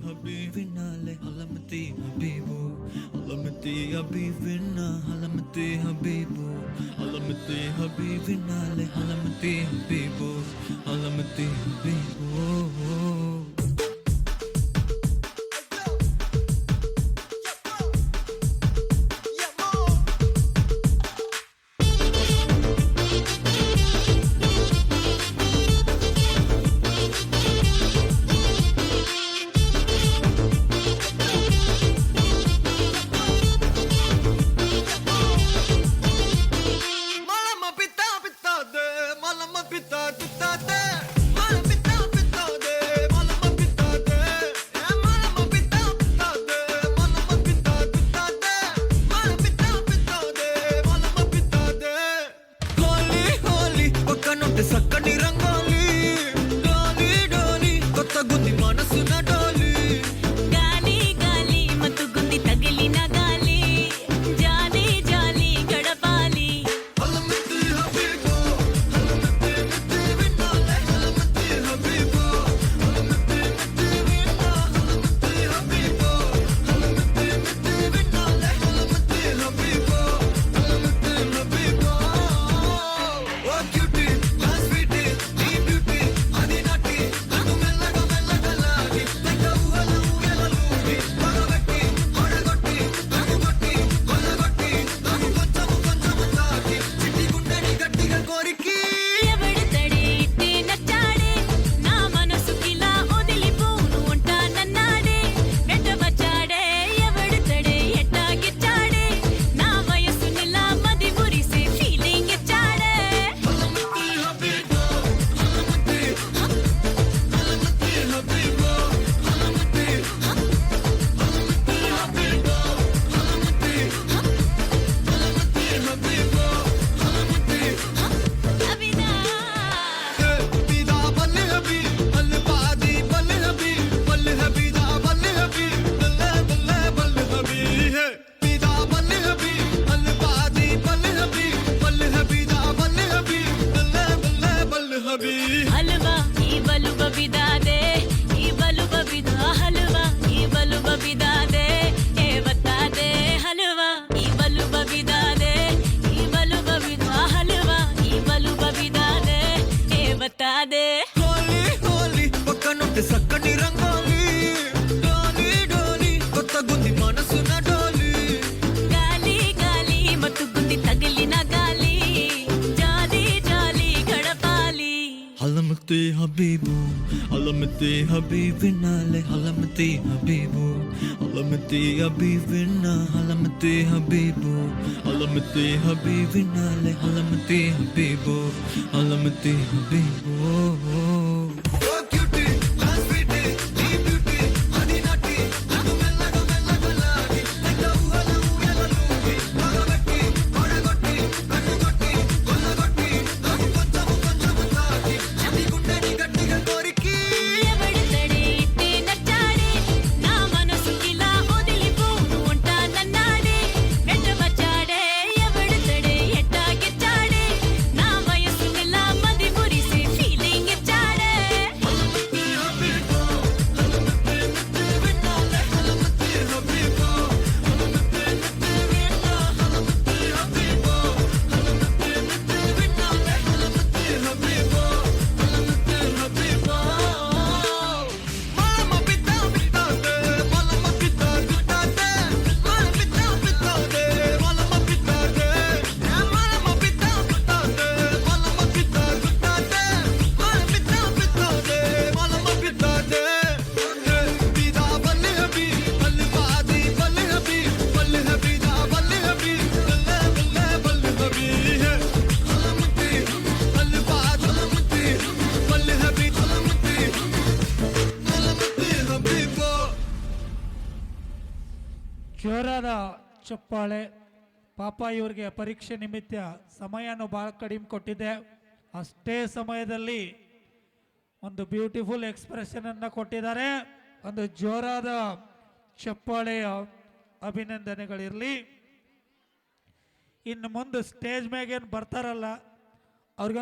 حبيبنا لحلمتي حبيبو حلمتي حبيبنا حلمتي حبيبو حلمتي حبيبنا لحلمتي حبيبو حلمتي حبيبو సక్కని రంగోలి డోలి డోలి కొత్త గుంది మనసున డోలి గాలి గాలి మత్తుగుంది తగిలిన గాలి జాలి జాలి గడపాలి హలమతి హబీబో హలమతి మిత్తి విన్నాలే హలమతి హబీబో హలమతి మిత్తి విన్నా హలమతి హబీబో హలమతి మిత్తి విన్నాలే హలమతి హబీబో హలమతి హబీబో ఓ క్యూటీ हलवा ई बलुब बिदा दे ई बलुब बिदा हलवा ई बलुब बिदा दे ए बता दे हलवा ई बलुब बिदा दे ई बलुब बिदा हलवा ई बलुब बिदा दे ए बता दे హోలీ హోలీ పక్కనుంటే సక్కని రంగోలి డోలి డోలి కొత్త గుంది మనసున డోలి గాలి గాలి మత్తుగుంది తగిలిన గాలి జాలి జాలి గడపాలి హలమతి హబీబు హలమతి హబీబినా లే హలమతి హబీబు హలమతి హబీబినా హలమతి హబీబు హలమతి హబీబినా లే హలమతి హబీబు హలమతి హబీబు ಜೋರಾದ ಚಪ್ಪಾಳೆ. ಪಾಪ ಇವರಿಗೆ ಪರೀಕ್ಷೆ ನಿಮಿತ್ತ ಸಮಯನೂ ಭಾಳ ಕಡಿಮೆ ಕೊಟ್ಟಿದೆ. ಅಷ್ಟೇ ಸಮಯದಲ್ಲಿ ಒಂದು ಬ್ಯೂಟಿಫುಲ್ ಎಕ್ಸ್ಪ್ರೆಷನ್ ಅನ್ನು ಕೊಟ್ಟಿದ್ದಾರೆ. ಒಂದು ಜೋರಾದ ಚಪ್ಪಾಳೆಯ ಅಭಿನಂದನೆಗಳಿರಲಿ. ಇನ್ನು ಮುಂದೆ ಸ್ಟೇಜ್ ಮ್ಯಾಗೇನು ಬರ್ತಾರಲ್ಲ ಅವ್ರಿಗೆ